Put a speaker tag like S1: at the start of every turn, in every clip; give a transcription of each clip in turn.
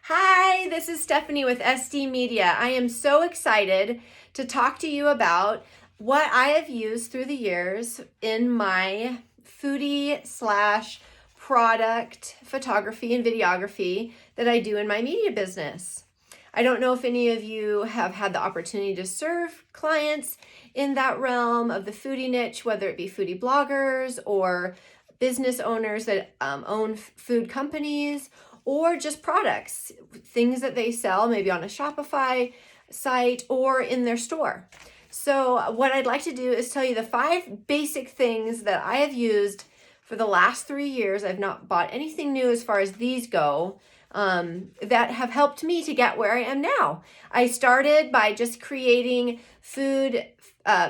S1: Hi, this is Stefanie with SD Media. I am so excited to talk to you about what I have used through the years in my foodie slash product photography and videography that I do in my media business. I don't know if any of you have had the opportunity to serve clients in that realm of the foodie niche, whether it be foodie bloggers or business owners that own food companies, or just products, things that they sell maybe on a Shopify site or in their store. So what I'd like to do is tell you the 5 basic things that I have used for the last 3 years. I've not bought anything new as far as these go, that have helped me to get where I am now. I started by just creating food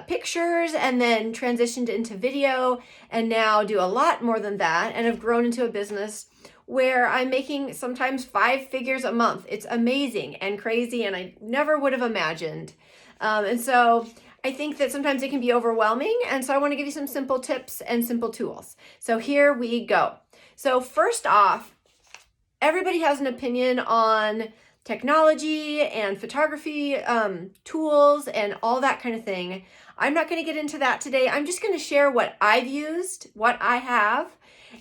S1: pictures and then transitioned into video, and now do a lot more than that, and have grown into a business where I'm making sometimes 5 figures a month. It's amazing and crazy, and I never would have imagined. And so I think that sometimes it can be overwhelming, and so I want to give you some simple tips and simple tools. So here we go. So first off, everybody has an opinion on technology and photography tools and all that kind of thing. I'm not going to get into that today. I'm just going to share what I've used, what I have,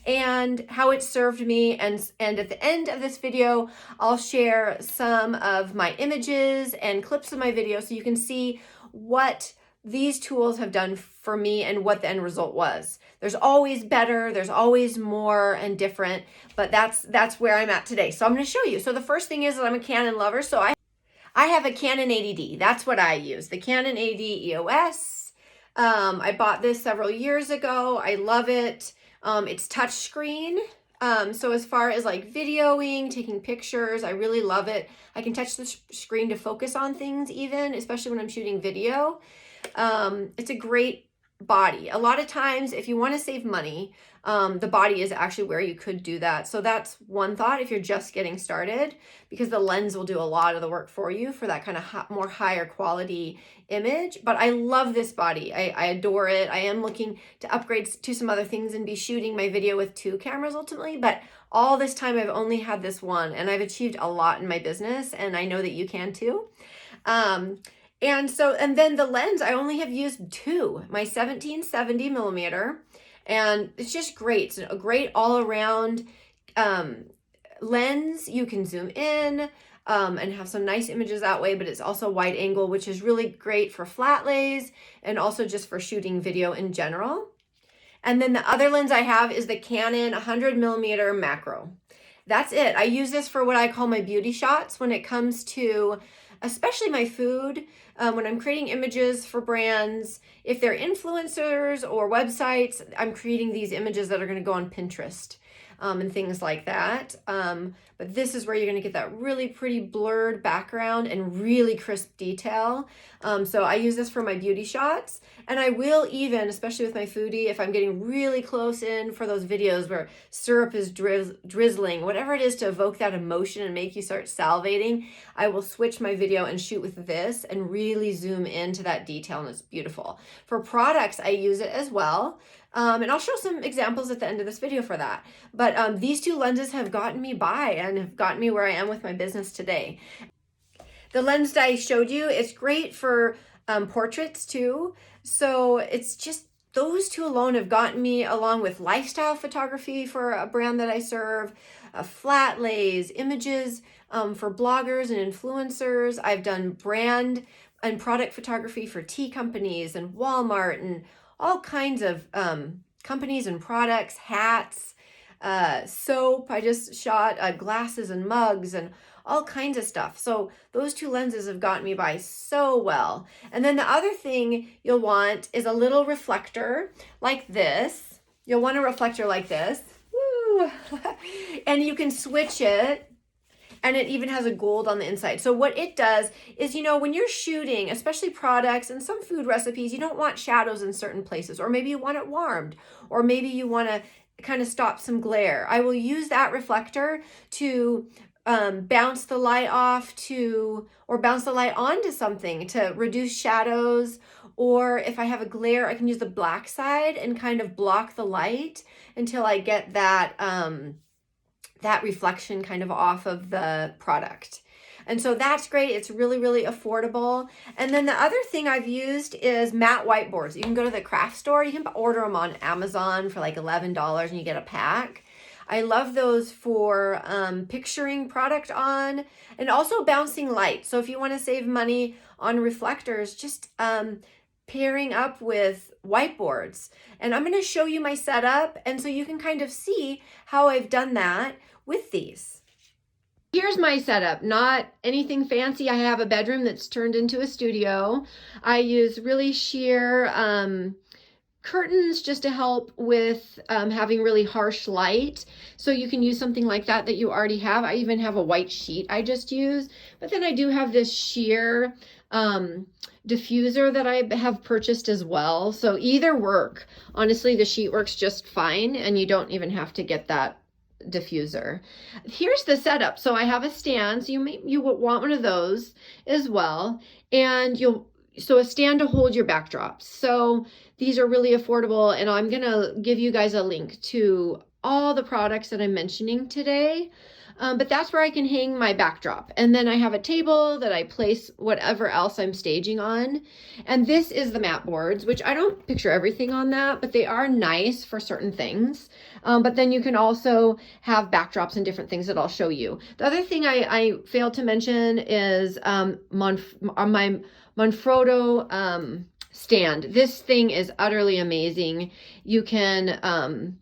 S1: and how it served me. And at the end of this video, I'll share some of my images and clips of my video so you can see what these tools have done for me and what the end result was. There's always better, there's always more and different, but that's where I'm at today. So I'm going to show you. So the first thing is that I'm a Canon lover, so I have a Canon 80D. That's what I use, the Canon 80D EOS. I bought this several years ago. I love it. It's touchscreen. So as far as like videoing, taking pictures, I really love it. I can touch the screen to focus on things even, especially when I'm shooting video. It's a great body. A lot of times, if you want to save money, the body is actually where you could do that. So that's one thought if you're just getting started, because the lens will do a lot of the work for you for that kind of more higher quality image. But I love this body. I adore it. I am looking to upgrade to some other things and be shooting my video with 2 cameras ultimately. But all this time I've only had this one, and I've achieved a lot in my business, and I know that you can too. And then the lens, I only have used 2, my 1770 millimeter, and it's just great. It's a great all around lens. You can zoom in and have some nice images that way, but it's also wide angle, which is really great for flat lays and also just for shooting video in general. And then the other lens I have is the Canon 100 millimeter macro. That's it. I use this for what I call my beauty shots when it comes to especially my food, when I'm creating images for brands. If they're influencers or websites, I'm creating these images that are going to go on Pinterest and things like that. But this is where you're going to get that really pretty blurred background and really crisp detail. So I use this for my beauty shots, and I will even, especially with my foodie, if I'm getting really close in for those videos where syrup is drizzling, whatever it is to evoke that emotion and make you start salivating, I will switch my video and shoot with this and really zoom into that detail, and it's beautiful. For products, I use it as well. And I'll show some examples at the end of this video for that. But these 2 lenses have gotten me by and have gotten me where I am with my business today. The lens that I showed you, it's great for portraits too. So it's just those 2 alone have gotten me, along with lifestyle photography for a brand that I serve, flat lays, images for bloggers and influencers. I've done brand and product photography for tea companies and Walmart and all kinds of companies and products, hats, soap. I just shot glasses and mugs and all kinds of stuff. So those 2 lenses have gotten me by so well. And then the other thing you'll want is a little reflector like this. You'll want a reflector like this. Woo! And you can switch it. And it even has a gold on the inside. So what it does is, when you're shooting, especially products and some food recipes, you don't want shadows in certain places, or maybe you want it warmed, or maybe you want to kind of stop some glare. I will use that reflector to bounce the light off or bounce the light onto something to reduce shadows. Or if I have a glare, I can use the black side and kind of block the light until I get that that reflection kind of off of the product. And so that's great. It's really, really affordable. And then the other thing I've used is matte whiteboards. You can go to the craft store. You can order them on Amazon for like $11 and you get a pack. I love those for picturing product on, and also bouncing light. So if you want to save money on reflectors, just pairing up with whiteboards. And I'm going to show you my setup, and so you can kind of see how I've done that with these. Here's my setup, not anything fancy. I have a bedroom that's turned into a studio. I use really sheer curtains just to help with having really harsh light. So you can use something like that you already have. I even have a white sheet I just use, but then I do have this sheer diffuser that I have purchased as well. So either work. Honestly, the sheet works just fine, and you don't even have to get that diffuser. Here's the setup. So I have a stand. So you will want one of those as well, and so a stand to hold your backdrops. So these are really affordable, and I'm gonna give you guys a link to all the products that I'm mentioning today. But that's where I can hang my backdrop. And then I have a table that I place whatever else I'm staging on. And this is the mat boards, which I don't picture everything on that, but they are nice for certain things. But then you can also have backdrops and different things that I'll show you. The other thing I failed to mention is my Manfrotto stand. This thing is utterly amazing. You can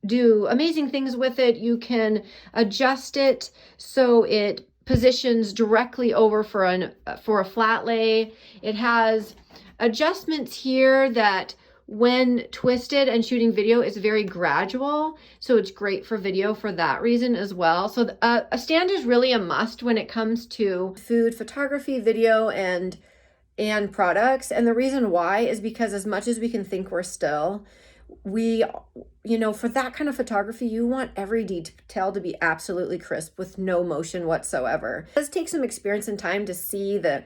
S1: do amazing things with it. You can adjust it so it positions directly over for a flat lay. It has adjustments here that when twisted and shooting video is very gradual, so it's great for video for that reason as well. So a stand is really a must when it comes to food photography, video, and products. And the reason why is because as much as we can think we're still, for that kind of photography, you want every detail to be absolutely crisp with no motion whatsoever. It does take some experience and time to see the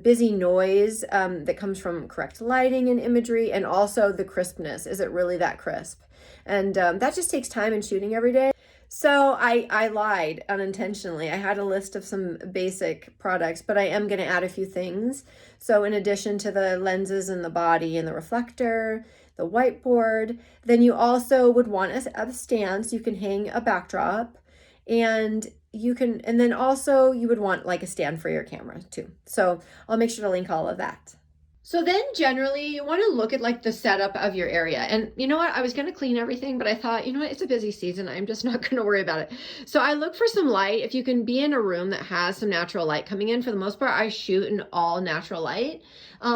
S1: busy noise that comes from correct lighting and imagery, and also the crispness. Is it really that crisp? And that just takes time in shooting every day. So I lied unintentionally. I had a list of some basic products, but I am going to add a few things. So in addition to the lenses and the body and the reflector, the whiteboard, then you also would want a stand so you can hang a backdrop, and then also you would want like a stand for your camera too. So I'll make sure to link all of that. So then generally you want to look at like the setup of your area. And you know what? I was going to clean everything, but I thought, you know what? It's a busy season. I'm just not going to worry about it. So I look for some light. If you can be in a room that has some natural light coming in, for the most part, I shoot in all natural light,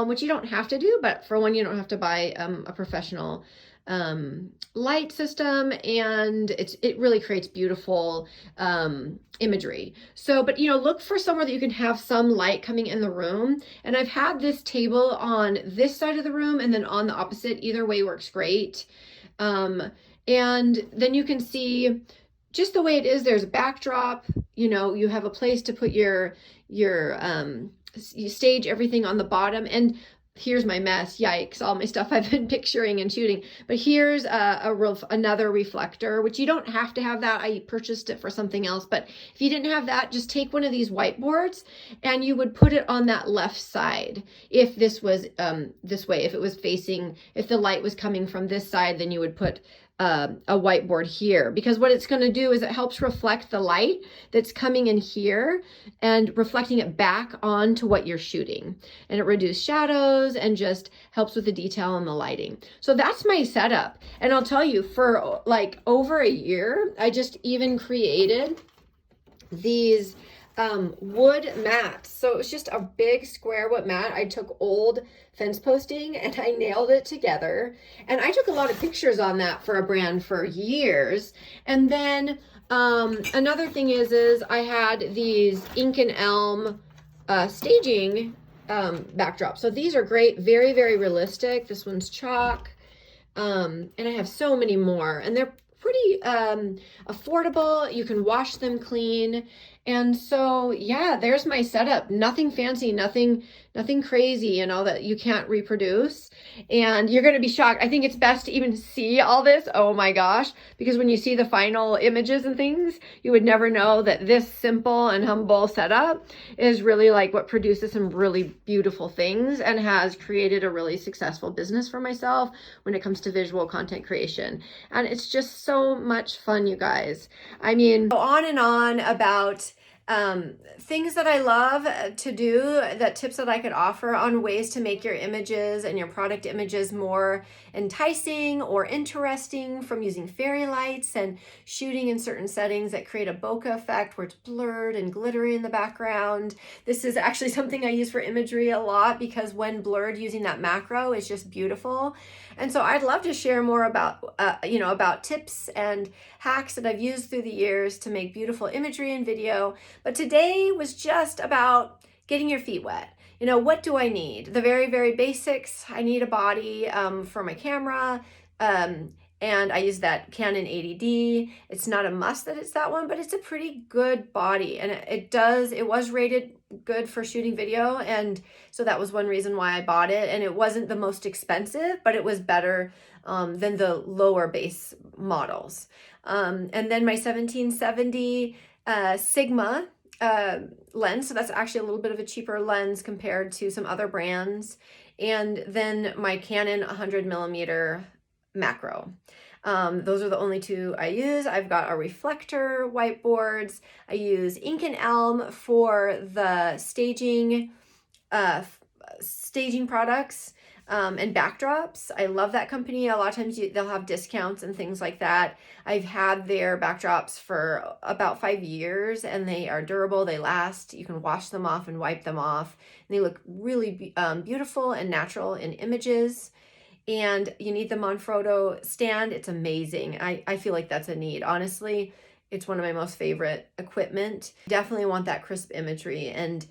S1: which you don't have to do, but for one, you don't have to buy a professional light system, and it really creates beautiful imagery. So, but look for somewhere that you can have some light coming in the room. And I've had this table on this side of the room and then on the opposite. Either way works great. And then you can see just the way it is. There's a backdrop, you have a place to put your you stage everything on the bottom. And here's my mess. Yikes, all my stuff I've been picturing and shooting. But here's another reflector, which you don't have to have that. I purchased it for something else. But if you didn't have that, just take one of these whiteboards and you would put it on that left side. If this was this way, if the light was coming from this side, then you would put a whiteboard here, because what it's going to do is it helps reflect the light that's coming in here and reflecting it back onto what you're shooting, and it reduces shadows and just helps with the detail and the lighting. So that's my setup. And I'll tell you, for like over a year, I just even created these wood mats. So it was just a big square wood mat. I took old fence posting and I nailed it together, and I took a lot of pictures on that for a brand for years. And then another thing is I had these ink and elm staging backdrops. So these are great, very, very realistic. This one's chalk, and I have so many more, and they're pretty affordable. You can wash them clean, And so, yeah, there's my setup. Nothing fancy, nothing crazy, you know, that you can't reproduce. And you're going to be shocked. I think it's best to even see all this. Oh my gosh, because when you see the final images and things, you would never know that this simple and humble setup is really like what produces some really beautiful things and has created a really successful business for myself when it comes to visual content creation. And it's just so much fun, you guys. I mean, go on and on about things that I love to do, that tips that I could offer on ways to make your images and your product images more enticing or interesting, from using fairy lights and shooting in certain settings that create a bokeh effect where it's blurred and glittery in the background. This is actually something I use for imagery a lot because when blurred, using that macro is just beautiful. And so I'd love to share more about, about tips and hacks that I've used through the years to make beautiful imagery and video. But today was just about getting your feet wet. You know, what do I need? The very, very basics. I need a body for my camera. And I use that Canon 80D. It's not a must that it's that one, but it's a pretty good body. And it was rated good for shooting video. And so that was one reason why I bought it. And it wasn't the most expensive, but it was better than the lower base models. And then my 1770 Sigma lens. So that's actually a little bit of a cheaper lens compared to some other brands. And then my Canon 100mm macro. Those are the only two I use. I've got a Reflector whiteboards. I use Ink and Elm for the staging products and backdrops. I love that company. A lot of times they'll have discounts and things like that. I've had their backdrops for about 5 years and they are durable. They last. You can wash them off and wipe them off. And they look really beautiful and natural in images. And you need the Manfrotto Stand. It's amazing. I feel like that's a need. Honestly, it's one of my most favorite equipment. Definitely want that crisp imagery. And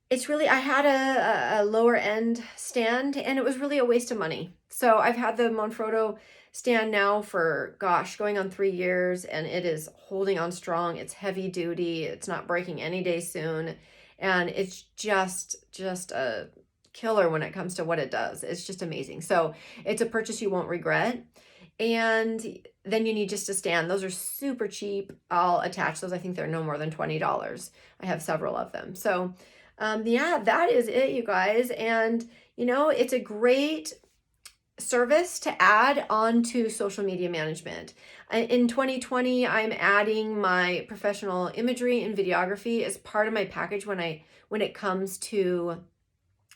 S1: it's really, I had a lower end stand and it was really a waste of money. So I've had the Manfrotto Stand now for, gosh, going on 3 years, and it is holding on strong. It's heavy duty. It's not breaking any day soon. And it's just a killer when it comes to what it does. It's just amazing. So it's a purchase you won't regret. And then you need just a stand. Those are super cheap. I'll attach those. I think they're no more than $20. I have several of them. So yeah, that is it, you guys. And it's a great service to add on to social media management. In 2020, I'm adding my professional imagery and videography as part of my package when it comes to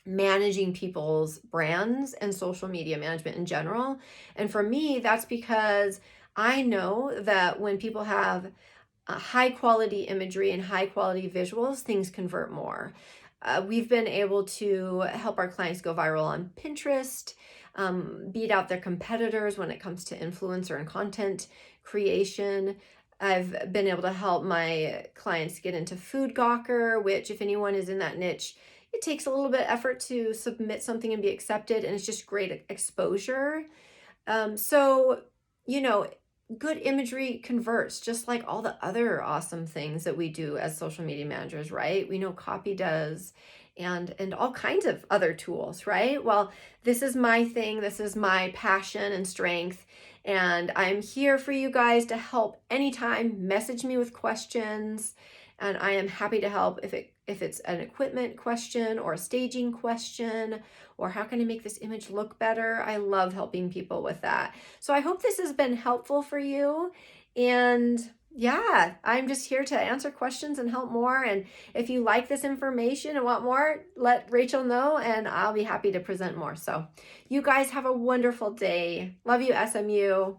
S1: managing people's brands and social media management in general. And for me, that's because I know that when people have high quality imagery and high quality visuals, things convert more. We've been able to help our clients go viral on Pinterest, beat out their competitors when it comes to influencer and content creation. I've been able to help my clients get into Food Gawker, which, if anyone is in that niche, it takes a little bit of effort to submit something and be accepted, and it's just great exposure. So, good imagery converts, just like all the other awesome things that we do as social media managers, right? We know copy does, and all kinds of other tools, right? Well, this is my thing. This is my passion and strength. And I'm here for you guys to help anytime. Message me with questions. And I am happy to help if it's an equipment question or a staging question, or how can I make this image look better? I love helping people with that. So I hope this has been helpful for you. And yeah, I'm just here to answer questions and help more. And if you like this information and want more, let Rachel know and I'll be happy to present more. So you guys have a wonderful day. Love you, SMU.